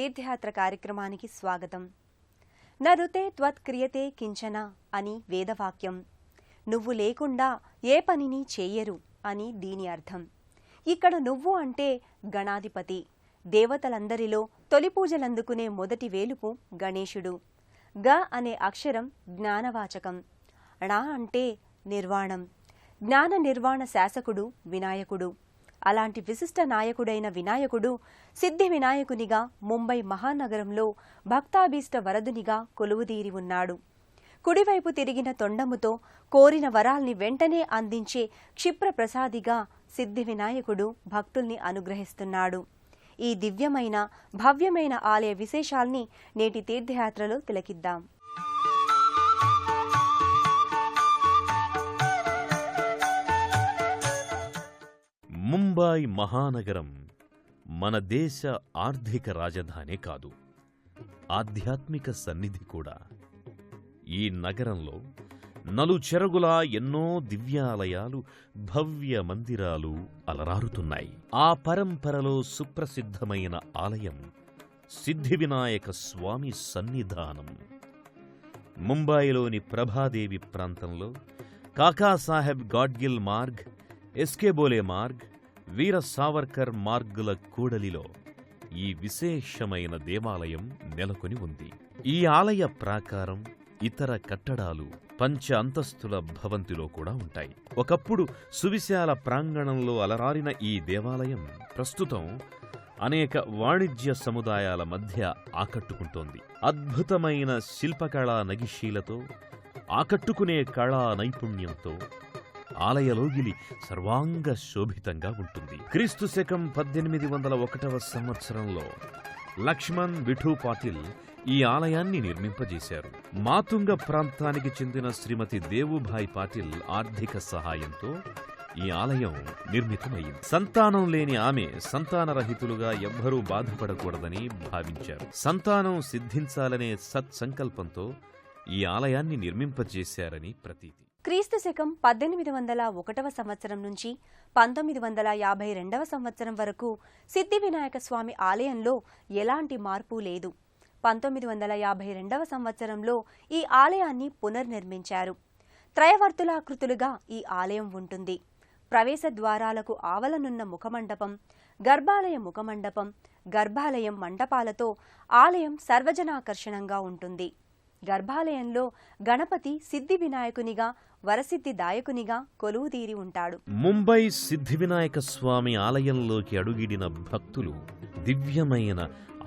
తీర్థయాత్ర కార్యక్రమానికి స్వాగతం. నరుతే త్వత్క్రియతే కించన అని వేదవాక్యం. నువ్వు లేకుండా ఏ పనిని చెయ్యరు అని దీని అర్థం. ఇక్కడ నువ్వు అంటే గణాధిపతి. దేవతలందరిలో తొలి పూజలందుకునే మొదటి వేలుపు గణేశుడు. గ అనే అక్షరం జ్ఞానవాచకం. ణ అంటే నిర్వాణం. జ్ఞాన నిర్వాణ శాసకుడు వినాయకుడు. అలాంటి విశిష్ట నాయకుడైన వినాయకుడు సిద్ధి వినాయకునిగా ముంబై మహానగరంలో భక్తాభీష్ట వరదునిగా కొలువుదీరి ఉన్నాడు. కుడివైపు తిరిగిన తొండముతో కోరిన వరాల్ని వెంటనే అందించే క్షిప్రప్రసాదిగా సిద్ధి వినాయకుడు భక్తుల్ని అనుగ్రహిస్తున్నాడు. ఈ దివ్యమైన భవ్యమైన ఆలయ విశేషాల్ని నేటి తీర్థయాత్రలో తిలకిద్దాం. ముంబై మహానగరం మన దేశ ఆర్థిక రాజధానే కాదు, ఆధ్యాత్మిక సన్నిధి కూడా. ఈ నగరంలో నలుచెరగులా ఎన్నో దివ్యాలయాలు, భవ్య మందిరాలు అలరారుతున్నాయి. ఆ పరంపరలో సుప్రసిద్ధమైన ఆలయం సిద్ధివినాయక స్వామి సన్నిధానం. ముంబైలోని ప్రభాదేవి ప్రాంతంలో కాకాసాహెబ్ గాడ్గిల్ మార్గ్, ఎస్కే బోలే మార్గ్, వీర సావర్కర్ మార్గుల కూడలిలో ఈ విశేషమైన దేవాలయం నెలకొని ఉంది. ఈ ఆలయ ప్రాకారం, ఇతర కట్టడాలు పంచ అంతస్తుల భవంతిలో కూడా ఉంటాయి. ఒకప్పుడు సువిశాల ప్రాంగణంలో అలరారిన ఈ దేవాలయం ప్రస్తుతం అనేక వాణిజ్య సముదాయాల మధ్య ఆకట్టుకుంటోంది. అద్భుతమైన శిల్పకళా నగిశీలతో, ఆకట్టుకునే కళా నైపుణ్యంతో ఆలయలోగిలి సర్వాంగ శోభితంగా ఉంటుంది. క్రీస్తు శకం 1801 సంవత్సరంలో లక్ష్మణ్ విఠూ పాటిల్ ఈ ఆలయాన్ని నిర్మింపజేశారు. మాతుంగ ప్రాంతానికి చెందిన శ్రీమతి దేవుభాయ్ పాటిల్ ఆర్థిక సహాయంతో ఈ ఆలయం నిర్మితమైంది. సంతానం లేని ఆమె సంతానరహితులుగా ఎవ్వరూ బాధపడకూడదని భావించారు. సంతానం సిద్ధించాలనే సత్సంకల్పంతో ఈ ఆలయాన్ని నిర్మింపజేశారని ప్రతీతి. క్రీస్తు శకం 1801 సంవత్సరం నుంచి 1952 సంవత్సరం వరకు సిద్ధి వినాయక స్వామి ఆలయంలో ఎలాంటి మార్పు లేదు. 1952 సంవత్సరంలో ఈ ఆలయాన్ని పునర్నిర్మించారు. త్రయవర్తులాకృతులుగా ఈ ఆలయం ఉంటుంది. ప్రవేశ ద్వారాలకు ఆవలనున్న ముఖమండపం, గర్భాలయ ముఖమండపం, గర్భాలయం మండపాలతో ఆలయం సర్వజనాకర్షణంగా ఉంటుంది. గర్భాలయంలో గణపతి సిద్ధి వినాయకునిగా, వరసిద్ధి దాయకునిగా కొలువుదీరి ఉంటాడు. ముంబై సిద్ధి వినాయక స్వామి ఆలయంలోకి అడుగిడిన భక్తులు దివ్యమైన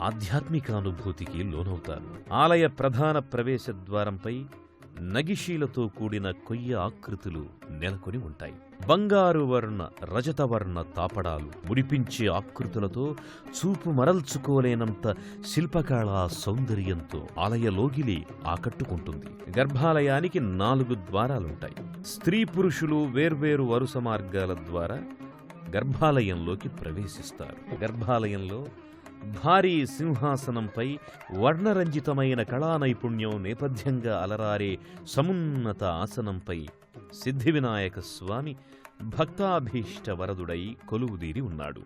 ఆధ్యాత్మికానుభూతికి లోనవుతారు. ఆలయ ప్రధాన ప్రవేశ ద్వారంపై నగిశీలతో కూడిన కొయ్య ఆకృతులు నెలకొని ఉంటాయి. బంగారు వర్ణ, రజతవర్ణ తాపడాలు, ముడిపించే ఆకృతులతో చూపు మరల్చుకోలేనంత శిల్పకళా సౌందర్యంతో ఆలయలోగిలి ఆకట్టుకుంటుంది. గర్భాలయానికి 4 ద్వారాలుంటాయి. స్త్రీ పురుషులు వేర్వేరు వరుస మార్గాల ద్వారా గర్భాలయంలోకి ప్రవేశిస్తారు. గర్భాలయంలో భారీ సింహాసనంపై వర్ణరంజితమైన కళానైపుణ్యం నేపథ్యంగా అలరారే సమున్నత ఆసనంపై సిద్ధివినాయక స్వామి భక్తాభీష్ట వరదుడై కొలువుదీరి ఉన్నాడు.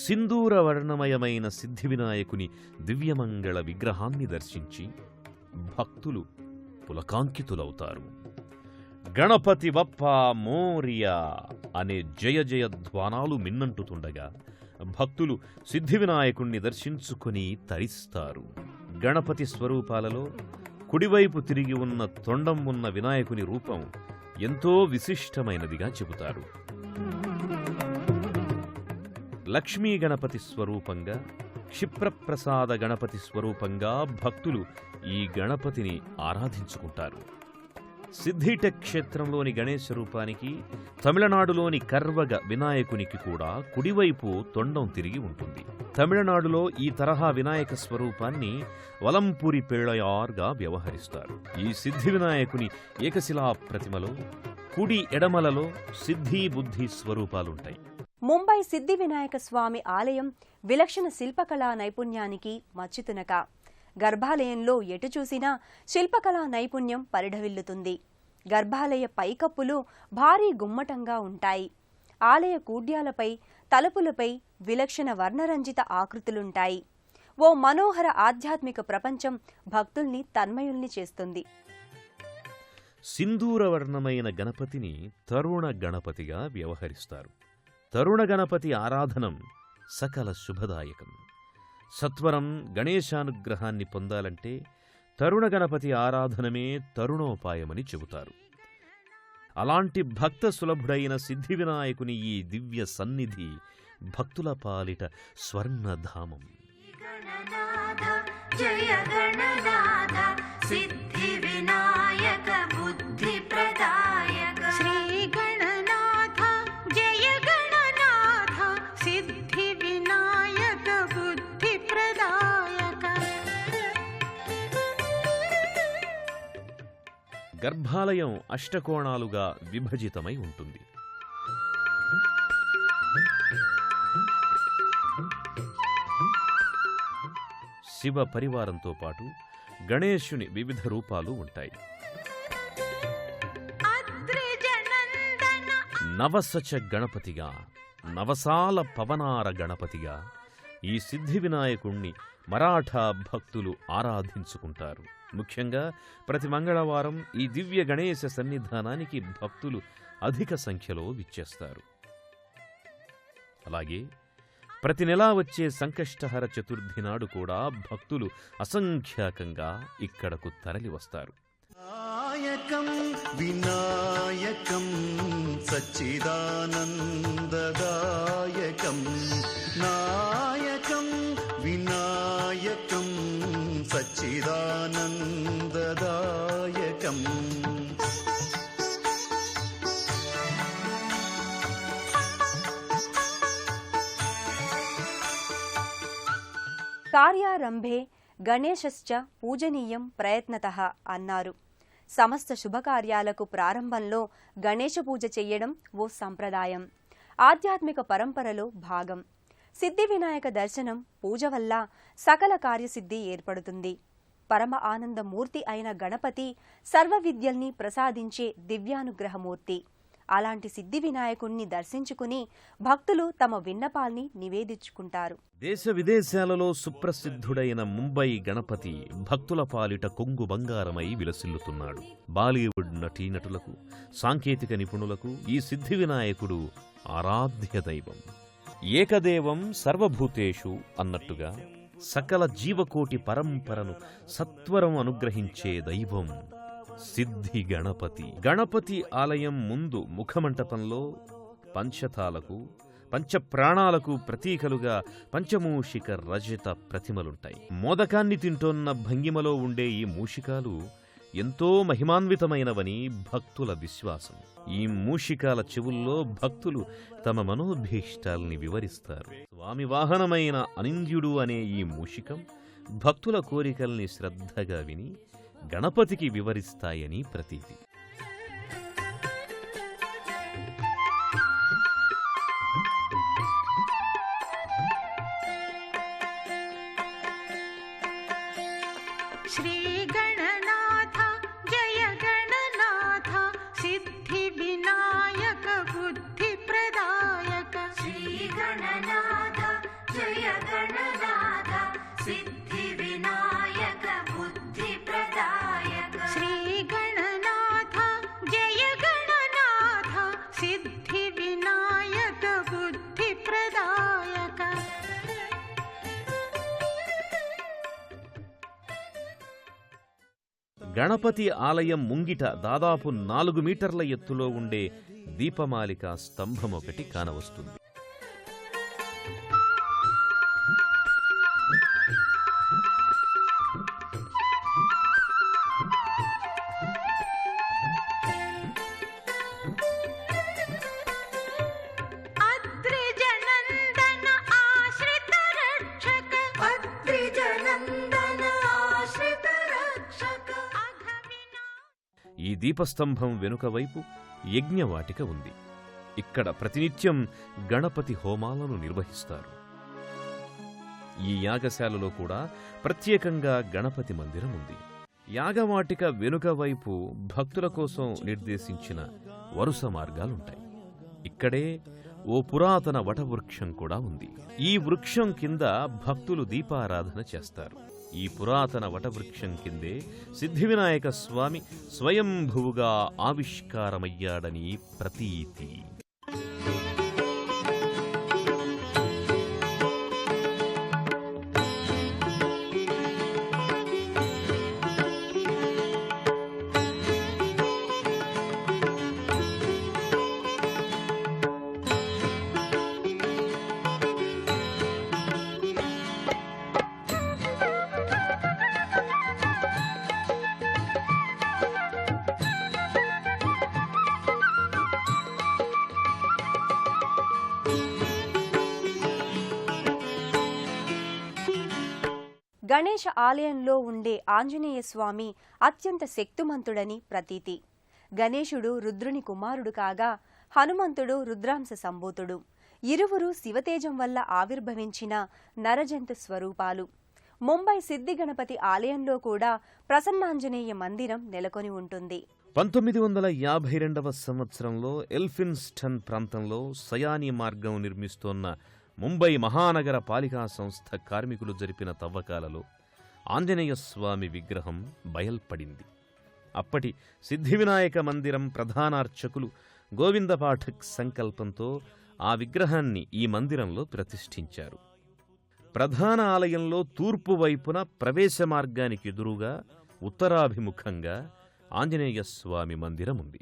సింధూర వర్ణమయమైన సిద్ధివినాయకుని దివ్యమంగళ విగ్రహాన్ని దర్శించి భక్తులు పులకాంకితులవుతారు. గణపతి బప్పా మోరియా అనే జయ జయ ధ్వానాలు మిన్నంటుతుండగా భక్తులు సిద్ధివినాయకుణ్ణి దర్శించుకుని తరిస్తారు. గణపతి స్వరూపాలలో కుడివైపు తిరిగి ఉన్న తొండం ఉన్న వినాయకుని రూపం ఎంతో విశిష్టమైనదిగా చెబుతారు. లక్ష్మీ గణపతి స్వరూపంగా, క్షిప్రప్రసాద గణపతి స్వరూపంగా భక్తులు ఈ గణపతిని ఆరాధించుకుంటారు. సిద్ధిటెక్ క్షేత్రంలోని గణేశ రూపానికి తమిళనాడులోని కర్వగ వినాయకునికి కూడా కుడివైపు తొండం తిరిగి ఉంటుంది. తమిళనాడులో ఈ తరహా వినాయక స్వరూపాన్ని వలంపూరి పిళ్ళయార్గా వ్యవహరిస్తారు. ఈ సిద్ధి వినాయకుని ఏకశిలా ప్రతిమలో కుడి ఎడమలలో సిద్ధి బుద్ధి స్వరూపాలుంటాయి. ముంబై సిద్ధి వినాయక స్వామి ఆలయం విలక్షణ శిల్పకళా నైపుణ్యానికి మచ్చుతునక. గర్భాలయంలో ఎటు చూసినా శిల్పకళా నైపుణ్యం పరిఢవిల్లుతుంది. గర్భాలయ పైకప్పులు భారీ గుమ్మటంగా ఉంటాయి. ఆలయ కూడ్యాలపై, తలుపులపై విలక్షణ వర్ణరంజిత ఆకృతులుంటాయి. ఓ మనోహర ఆధ్యాత్మిక ప్రపంచం భక్తుల్ని తన్మయుల్ని చేస్తుంది. సింధూరవర్ణమైన గణపతిని తరుణ గణపతిగా వ్యవహరిస్తారు. తరుణ గణపతి ఆరాధనం సకల శుభదాయకం. సత్వరం గణేశానుగ్రహాన్ని పొందాలంటే తరుణ గణపతి ఆరాధనమే తరుణోపాయమని చెబుతారు. అలాంటి భక్త సులభుడైన సిద్ధి వినాయకుని ఈ దివ్య సన్నిధి భక్తుల పాలిట స్వర్ణధామం. జయ గణనాథ సిద్ధి వినాయక బుద్ధి ప్రదాయక శ్రీ గణనాథ జయ గణనాథ సిద్ధి వినాయక బుద్ధి ప్రదాయక. గర్భాలయం అష్టకోణాలుగా విభజితమై ఉంటుంది. శివ పరివారంతో పాటు గణేశుని వివిధ రూపాలు ఉంటాయి. నవసచ గణపతిగా, నవసాల పవనార గణపతిగా ఈ సిద్ధి వినాయకుణ్ణి మరాఠా భక్తులు ఆరాధించుకుంటారు. ముఖ్యంగా ప్రతి మంగళవారం ఈ దివ్య గణేశ సన్నిధానానికి భక్తులు అధిక సంఖ్యలో విచ్చేస్తారు. అలాగే ప్రతి నెలా వచ్చే సంకష్టహర చతుర్థి నాడు కూడా భక్తులు అసంఖ్యాకంగా ఇక్కడకు తరలివస్తారు. నాయకం వినాయకం సచ్చిదానందదాయకం, నాయకం వినాయకం సచ్చిదానందదాయకం. కార్యారంభే గణేశశ్చ పూజనీయం ప్రయత్నతః అన్నారు. సమస్త శుభకార్యాలకు ప్రారంభంలో గణేశ పూజ చెయ్యడం ఓ సంప్రదాయం, ఆధ్యాత్మిక పరంపరలో భాగం. సిద్ధి వినాయక దర్శనం, పూజ వల్ల సకల కార్యసిద్ధి ఏర్పడుతుంది. పరమ ఆనందమూర్తి అయిన గణపతి సర్వ విద్యల్ని ప్రసాదించే దివ్యానుగ్రహమూర్తి. అలాంటి సిద్ధి వినాయకుణ్ణి దర్శించుకుని భక్తులు తమ విన్నపాల్ని నివేదించుకుంటారు. దేశ విదేశాలలో సుప్రసిద్ధుడైన ముంబై గణపతి భక్తుల పాలిట కొంగు బంగారమై విలసిల్లుతున్నాడు. బాలీవుడ్ నటీనటులకు, సాంకేతిక నిపుణులకు ఈ సిద్ధి వినాయకుడు ఆరాధ్య దైవం. ఏకదేవం సర్వభూతేషు అన్నట్టుగా సకల జీవకోటి పరంపరను సత్వరం అనుగ్రహించే దైవం సిద్ధి గణపతి. గణపతి ఆలయం ముందు ముఖమంటపంలో పంచతాలకు, పంచప్రాణాలకు ప్రతీకలుగా పంచమూషిక రజత ప్రతిమలుంటాయి. మోదకాన్ని తింటోన్న భంగిమలో ఉండే ఈ మూషికాలు ఎంతో మహిమాన్వితమైనవని భక్తుల విశ్వాసం. ఈ మూషికాల చెవుల్లో భక్తులు తమ మనోభీష్టాల్ని వివరిస్తారు. స్వామి వాహనమైన అనింద్యుడు అనే ఈ మూషికం భక్తుల కోరికల్ని శ్రద్ధగా విని గణపతికి వివరిస్తాయని ప్రతీతి. శ్రీ గణనాథ జయ గణనాథ సిద్ధి వినాయక బుద్ధి ప్రదాయక శ్రీ గణనాథ జయ గణనాథ సిద్ధి వినాయక బుద్ధి ప్రదాయక శ్రీ గణనాథ జయ గణనాథ సిద్ధి వినాయక బుద్ధి ప్రదాయక. గణపతి ఆలయం ముంగిట దాదాపు 4 మీటర్ల ఎత్తులో ఉండే దీపమాలిక స్తంభం ఒకటి కానవస్తుంది. ఈ దీపస్తంభం వెనుక వైపు యజ్ఞవాటిక ఉంది. ఇక్కడ ప్రతినిత్యం గణపతి హోమాలను నిర్వహిస్తారు. ఈ యాగశాలలో కూడా ప్రత్యేకంగా గణపతి మందిరం ఉంది. యాగవాటిక వెనుక వైపు భక్తుల కోసం నిర్దేశించిన వరుస మార్గాలుంటాయి. ఇక్కడే ఓ పురాతన వటవృక్షం కూడా ఉంది. ఈ వృక్షం కింద భక్తులు దీపారాధన చేస్తారు. ఈ పురాతన వటవృక్షం కిందే సిద్ధివినాయక స్వామి స్వయంభువుగా ఆవిష్కారమయ్యాడని ప్రతీతి. గణేశ ఆలయంలో ఉండే ఆంజనేయ స్వామి అత్యంత శక్తిమంతుడని ప్రతీతి. గణేశుడు రుద్రుని కుమారుడు కాగా హనుమంతుడు రుద్రాంశ సంభూతుడు. ఇరువురు శివతేజం వల్ల ఆవిర్భవించిన నరజంతు స్వరూపాలు. ముంబై సిద్ధి గణపతి ఆలయంలో కూడా ప్రసన్నాంజనేయ మందిరం నెలకొని ఉంటుంది. 1952వ సంవత్సరంలో ఎల్ఫిన్స్టన్ ప్రాంతంలో సయానీ మార్గం నిర్మిస్తోన్న ముంబై మహానగర పాలికా సంస్థ కార్మికులు జరిపిన తవ్వకాలలో ఆంజనేయ స్వామి విగ్రహం బయల్పడింది. అప్పటి సిద్ధివినాయక మందిరం ప్రధానార్చకులు గోవింద పాఠక్ సంకల్పంతో ఆ విగ్రహాన్ని ఈ మందిరంలో ప్రతిష్ఠించారు. ప్రధాన ఆలయంలో తూర్పు వైపున ప్రవేశ మార్గానికి ఎదురుగా ఉత్తరాభిముఖంగా ఆంజనేయ స్వామి మందిరం ఉంది.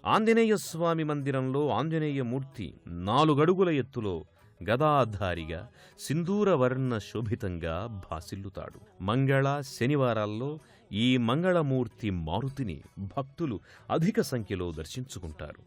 ఆంజనేయ స్వామి మందిరంలో ఆంజనేయమూర్తి 4 అడుగుల ఎత్తులో గదాధారిగా సింధూరవర్ణ శోభితంగా భాసిల్లుతాడు. మంగళ శనివారాల్లో ఈ మంగళమూర్తి మారుతిని భక్తులు అధిక సంఖ్యలో దర్శించుకుంటారు.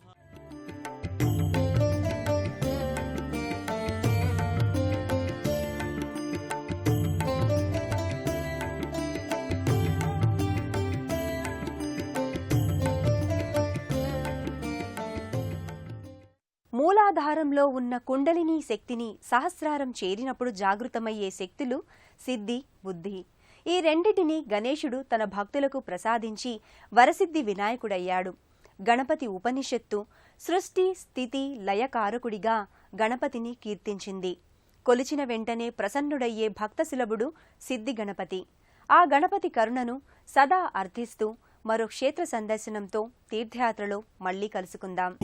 మూలాధారంలో ఉన్న కుండలినీ శక్తిని సహస్రారం చేరినప్పుడు జాగృతమయ్యే శక్తులు సిద్ధి, బుద్ధి. ఈ రెండిటిని గణేశుడు తన భక్తులకు ప్రసాదించి వరసిద్ధి వినాయకుడయ్యాడు. గణపతి ఉపనిషత్తు సృష్టి స్థితి లయకారకుడిగా గణపతిని కీర్తించింది. కొలిచిన వెంటనే ప్రసన్నుడయ్యే భక్తసులభుడు సిద్ధి గణపతి. ఆ గణపతి కరుణను సదా అర్థిస్తూ మరో క్షేత్ర సందర్శనంతో తీర్థయాత్రలో మళ్లీ కలుసుకుందాం.